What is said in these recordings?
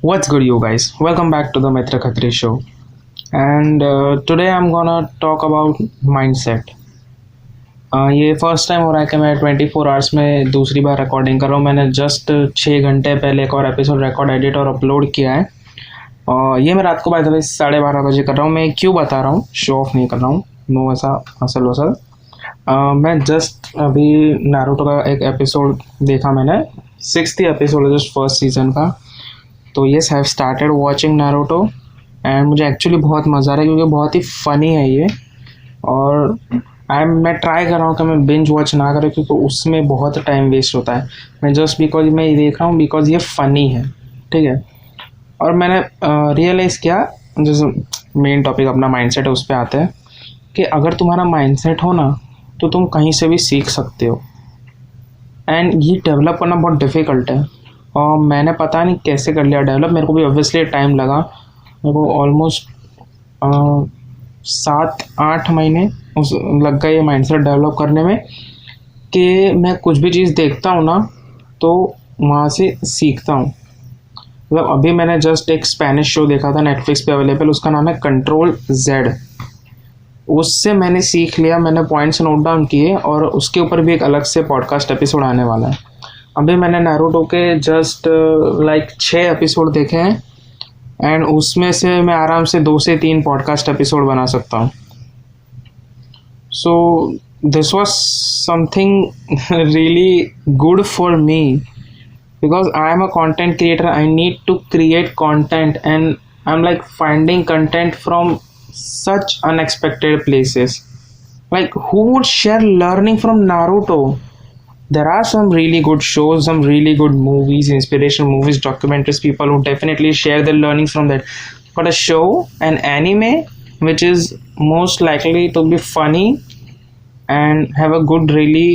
What's good, you guys? Welcome back to the Mitra Khatri show. And today I'm gonna talk about mindset. ये first time हो रहा है कि मैं 24 hours में दूसरी बार रिकॉर्डिंग कर रहा हूँ. मैंने जस्ट 6 घंटे पहले एक और एपिसोड रिकॉर्ड एडिट और अपलोड किया है. और ये मैं रात को बाय द वे 12:30 बजे कर रहा हूँ. मैं क्यों बता रहा हूँ, शो ऑफ नहीं कर रहा हूँ, नो ऐसा असल वसल. मैं जस्ट अभी नारुतो का एक एपिसोड देखा मैंने. 6th एपिसोड है जस्ट फर्स्ट सीजन का. तो yes have started watching Naruto and मुझे एक्चुअली बहुत मज़ा आ रहा है क्योंकि बहुत ही फ़नी है ये. और मैं ट्राई कर रहा हूँ कि मैं बिंज वॉच ना करूँ क्योंकि उसमें बहुत टाइम वेस्ट होता है. मैं जस्ट बिकॉज मैं ये देख रहा हूँ बिकॉज ये फ़नी है, ठीक है. और मैंने रियलाइज़ किया, जैसे मेन टॉपिक अपना माइंडसेट है उस पर आते हैं, कि अगर तुम्हारा माइंडसेट हो ना तो तुम कहीं से भी सीख सकते हो. एंड ये डेवलप करना बहुत डिफ़िकल्ट है और मैंने पता नहीं कैसे कर लिया डेवलप. मेरे को भी ऑब्वियसली टाइम लगा. मेरे को ऑलमोस्ट 7-8 महीने उस लग गए ये माइंडसेट डेवलप करने में कि मैं कुछ भी चीज़ देखता हूँ ना तो वहाँ से सीखता हूँ. मतलब अभी मैंने जस्ट एक स्पेनिश शो देखा था नेटफ्लिक्स पे अवेलेबल, उसका नाम है कंट्रोल जेड. उससे मैंने सीख लिया, मैंने पॉइंट्स नोट डाउन किए और उसके ऊपर भी एक अलग से पॉडकास्ट एपिसोड आने वाला है. अभी मैंने नारुतो के जस्ट 6 एपिसोड देखे हैं एंड उसमें से मैं आराम से 2 से 3 पॉडकास्ट एपिसोड बना सकता हूँ. So this was something really good for me because I am a content creator. I need to create content and I am finding content from such unexpected places. Who would share learning from Naruto? There are some really good shows, some really good movies, inspirational movies, documentaries, people who definitely share their learnings from that. But a show, an anime, which is most likely to be funny and have a good really,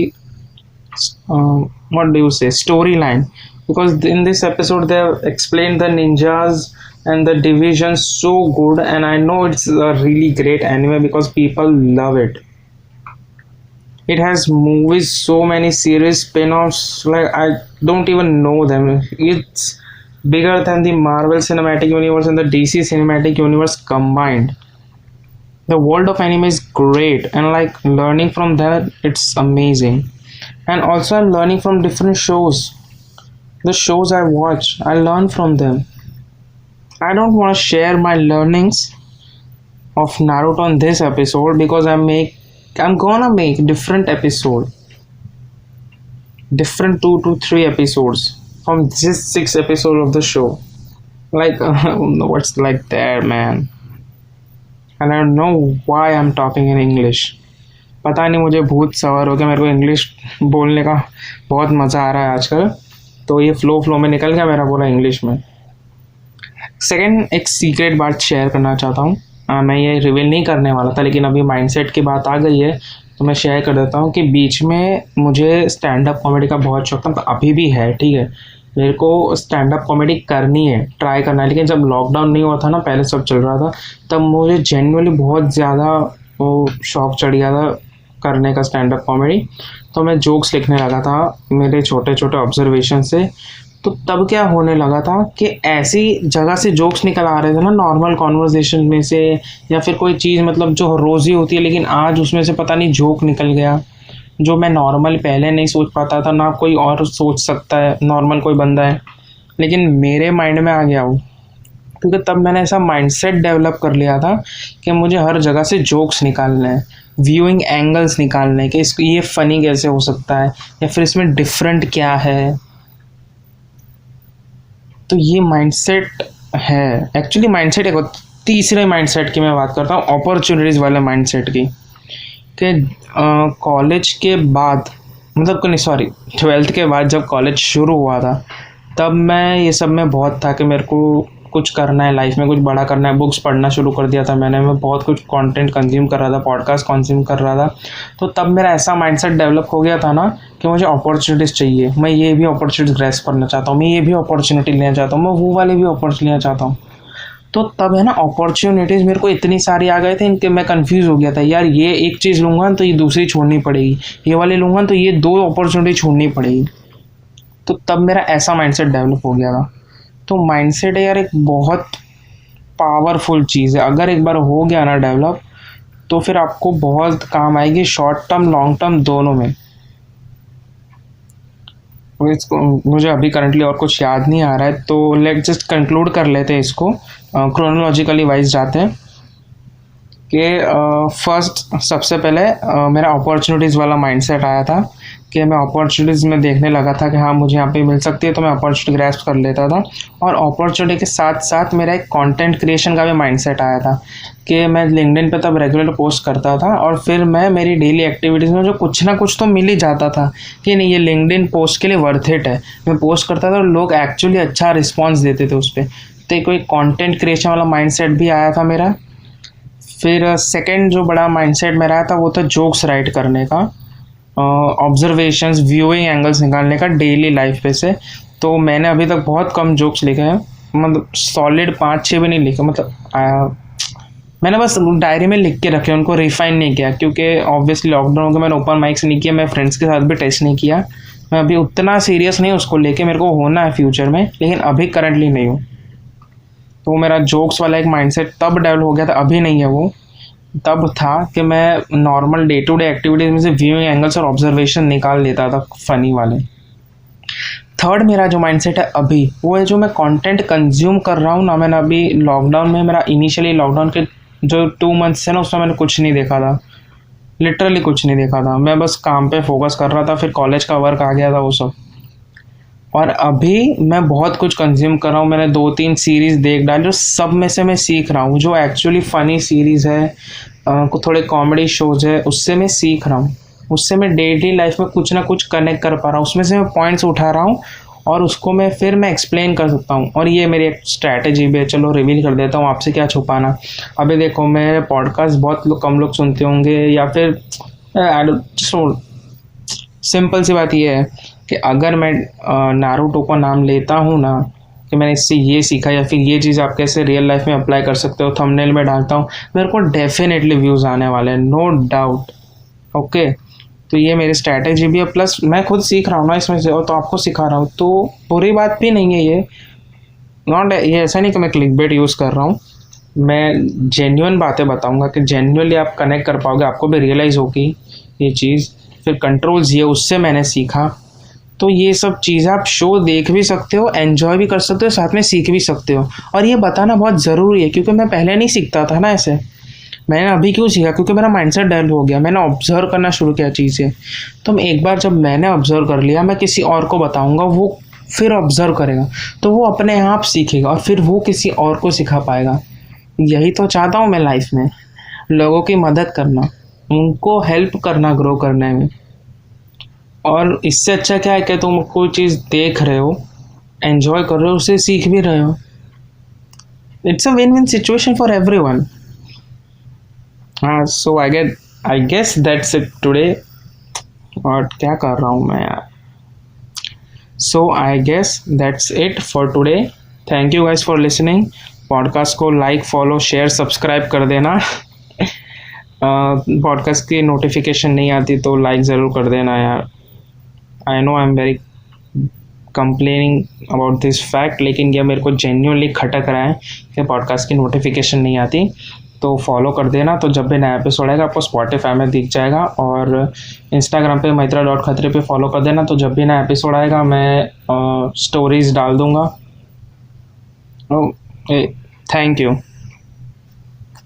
what do you say, storyline. Because in this episode they have explained the ninjas and the division so good, and I know it's a really great anime because people love it. It has movies, so many series, spin-offs, I don't even know them. It's bigger than the Marvel Cinematic Universe and the DC Cinematic Universe combined. The world of anime is great and learning from that, it's amazing. And also I'm learning from different shows. The shows I watch, I learn from them. I don't want to share my learnings of Naruto on this episode because I'm gonna make different episode, different 2 to 3 episodes from this 6 episode of the show. What's like there, man? And I don't know why I'm talking in English. पता नहीं, मुझे भूत सवार हो गया. मेरे को English बोलने का बहुत मज़ा आ रहा है आजकल, तो ये फ्लो में निकल गया मेरा पूरा इंग्लिश में. सेकेंड, एक सीक्रेट बात शेयर करना चाहता हूँ. मैं ये रिवील नहीं करने वाला था लेकिन अभी माइंडसेट की बात आ गई है तो मैं शेयर कर देता हूँ कि बीच में मुझे स्टैंड अप कॉमेडी का बहुत शौक था. तो अभी भी है, ठीक है. मेरे को स्टैंड अप कॉमेडी करनी है, ट्राई करना है. लेकिन जब लॉकडाउन नहीं हुआ था ना, पहले सब चल रहा था, तब मुझे जेन्युइनली बहुत ज़्यादा वो शौक चढ़ गया था करने का स्टैंड अप कॉमेडी. तो मैं जोक्स लिखने लगा था मेरे छोटे छोटे ऑब्जर्वेशन से. तो तब क्या होने लगा था कि ऐसी जगह से जोक्स निकल आ रहे थे ना, नॉर्मल कॉन्वर्जेशन में से, या फिर कोई चीज़ मतलब जो रोज़ी होती है लेकिन आज उसमें से पता नहीं जोक निकल गया जो मैं नॉर्मल पहले नहीं सोच पाता था, ना कोई और सोच सकता है, नॉर्मल कोई बंदा है, लेकिन मेरे माइंड में आ गया वो. क्योंकि तब मैंने ऐसा माइंडसेट डेवलप कर लिया था कि मुझे हर जगह से जोक्स निकालने हैं, व्यूइंग एंगल्स निकालने के, इसको ये फ़नी कैसे हो सकता है या फिर इसमें डिफरेंट क्या है. तो ये माइंडसेट है एक्चुअली. माइंडसेट एक तीसरे माइंडसेट की मैं बात करता हूँ, अपॉर्चुनिटीज़ वाले माइंडसेट की. कि कॉलेज के बाद, मतलब नहीं सॉरी 12th के बाद जब कॉलेज शुरू हुआ था तब मैं ये सब में बहुत था कि मेरे को कुछ करना है लाइफ में, कुछ बड़ा करना है. बुक्स पढ़ना शुरू कर दिया था मैंने, मैं बहुत कुछ कंटेंट कंज्यूम कर रहा था, पॉडकास्ट कंज्यूम कर रहा था. तो तब मेरा ऐसा माइंडसेट डेवलप हो गया था ना कि मुझे अपॉर्चुनिटीज़ चाहिए. मैं ये भी अपॉर्चुनिटीज़ ग्रैस्प करना चाहता हूँ, मैं ये भी अपॉर्चुनिटी लेना चाहता हूँ, मैं वो वाले भी अपॉर्चुनिटी लेना चाहता हूँ. तो तब है ना अपॉर्चुनिटीज़ मेरे को इतनी सारी आ गए थे इनके, मैं कंफ्यूज हो गया था. यार ये एक चीज़ लूँगा तो ये दूसरी छोड़नी पड़ेगी, ये वाली लूँगा तो ये 2 अपॉर्चुनिटी छोड़नी पड़ेगी. तो तब मेरा ऐसा माइंडसेट डेवलप हो गया था. तो माइंडसेट है यार एक बहुत पावरफुल चीज़ है। अगर एक बार हो गया ना डेवलप, तो फिर आपको बहुत काम आएगी शॉर्ट टर्म लॉन्ग टर्म दोनों में। तो इसको मुझे अभी करंटली और कुछ याद नहीं आ रहा है, तो लेट जस्ट कंक्लूड कर लेते हैं इसको, क्रोनोलॉजिकली वाइज जाते हैं कि फर्स्ट सबसे पहले मेरा अपॉर्चुनिटीज़ वाला माइंडसेट आया था कि मैं अपॉर्चुनिटीज़ में देखने लगा था कि हाँ मुझे यहाँ पे मिल सकती है, तो मैं अपॉर्चुनिटी ग्रैस्प कर लेता था। और अपॉर्चुनिटी के साथ साथ मेरा एक कंटेंट क्रिएशन का भी माइंडसेट आया था कि मैं लिंक्डइन पे तब रेगुलर पोस्ट करता था, और फिर मैं मेरी डेली एक्टिविटीज़ में जो कुछ ना कुछ तो मिल ही जाता था कि नहीं ये लिंक्डइन पोस्ट के लिए वर्थ इट है। मैं पोस्ट करता था और लोग एक्चुअली अच्छा रिस्पॉन्स देते थे उस पर। तो कोई कॉन्टेंट क्रिएशन वाला माइंडसेट भी आया था मेरा। फिर सेकंड जो बड़ा माइंडसेट मेरा आया था वो था जोक्स राइट करने का, ऑब्जर्वेशंस व्यूइंग एंगल्स निकालने का डेली लाइफ पे से। तो मैंने अभी तक बहुत कम जोक्स लिखे हैं, मतलब सॉलिड 5-6 भी नहीं लिखे, मतलब मैंने बस डायरी में लिख के रखे, उनको रिफाइन नहीं किया, क्योंकि ऑब्वियसली लॉकडाउन में मैंने ओपन माइक्स नहीं किया, मैं फ्रेंड्स के साथ भी टेस्ट नहीं किया। मैं अभी उतना सीरियस नहीं उसको लेके, मेरे को होना है फ्यूचर में, लेकिन अभी करंटली नहीं हूँ। तो मेरा जोक्स वाला एक माइंडसेट तब डेवलप हो गया था, अभी नहीं है वो। तब था कि मैं normal day to day activities में से व्यूइंग एंगल्स और ऑब्जर्वेशन निकाल लेता था फनी वाले। थर्ड मेरा जो माइंडसेट है अभी, वो है जो मैं कंटेंट कंज्यूम कर रहा हूँ ना। मैंने अभी लॉकडाउन में, मेरा इनिशियली लॉकडाउन के जो 2 मंथ्स है ना, उसमें मैंने कुछ नहीं देखा था, लिटरली कुछ नहीं देखा था। मैं बस काम पे फोकस कर रहा था, फिर कॉलेज का वर्क आ गया था वो सब। और अभी मैं बहुत कुछ कंज्यूम कर रहा हूँ। मैंने 2-3 सीरीज़ देख डाली, जो सब में से मैं सीख रहा हूँ, जो एक्चुअली फ़नी सीरीज़ है, थोड़े कॉमेडी शोज़ है, उससे मैं सीख रहा हूँ। उससे मैं डेली लाइफ में कुछ ना कुछ कनेक्ट कर पा रहा हूँ, उसमें से मैं पॉइंट्स उठा रहा हूँ और उसको मैं एक्सप्लेन कर सकता हूँ। और ये मेरी एक स्ट्रैटेजी भी है, चलो रिवील कर देता हूँ, आपसे क्या छुपाना। अभी देखो मेरे पॉडकास्ट बहुत कम लोग सुनते होंगे, या फिर सिंपल सी बात ये है कि अगर मैं नारुतो का नाम लेता हूँ ना कि मैंने इससे ये सीखा, या फिर ये चीज़ आप कैसे रियल लाइफ में अप्लाई कर सकते हो, थंबनेल में डालता हूँ, मेरे को डेफिनेटली व्यूज़ आने वाले हैं, नो डाउट। ओके, तो ये मेरी स्ट्रैटेजी भी है, प्लस मैं खुद सीख रहा हूँ ना इसमें से, और तो आपको सिखा रहा हूँ, तो बुरी बात भी नहीं है ये। नॉट ये ऐसा नहीं कि मैं क्लिकबेट यूज़ कर रहा हूँ, मैं जेन्युइन बातें बताऊँगा कि जेन्युइनली आप कनेक्ट कर पाओगे, आपको भी रियलाइज़ होगी ये चीज़। फिर कंट्रोल्स ये उससे मैंने सीखा। तो ये सब चीज़ें आप शो देख भी सकते हो, एन्जॉय भी कर सकते हो, साथ में सीख भी सकते हो। और ये बताना बहुत ज़रूरी है, क्योंकि मैं पहले नहीं सीखता था ना ऐसे। मैंने अभी क्यों सीखा? क्योंकि मेरा माइंडसेट डेवलप हो गया, मैंने ऑब्जर्व करना शुरू किया चीज़ें। तो एक बार जब मैंने ऑब्जर्व कर लिया, मैं किसी और को बताऊँगा, वो फिर ऑब्जर्व करेगा, तो वो अपने आप सीखेगा और फिर वो किसी और को सिखा पाएगा। यही तो चाहता हूँ मैं लाइफ में, लोगों की मदद करना, उनको हेल्प करना ग्रो करने में। और इससे अच्छा क्या है कि तुम कोई चीज़ देख रहे हो, एंजॉय कर रहे हो, उससे सीख भी रहे हो। It's a win win situation for everyone. हाँ, so I guess that's it today. और क्या कर रहा हूँ मैं यार? So I guess that's it for today. Thank you guys for listening. Podcast को लाइक, फॉलो, शेयर, सब्सक्राइब कर देना। पॉडकास्ट की नोटिफिकेशन नहीं आती तो लाइक ज़रूर कर देना यार। I know I am very complaining about this fact, लेकिन यह मेरे को जेन्युइनली खटक रहा है कि पॉडकास्ट की नोटिफिकेशन नहीं आती। तो फॉलो कर देना, तो जब भी नया एपिसोड आएगा आपको स्पॉटिफाई में दिख जाएगा। और इंस्टाग्राम पे maitra.khatri पे फॉलो कर देना, तो जब भी नया एपिसोड आएगा मैं स्टोरीज डाल दूँगा। Okay, thank you.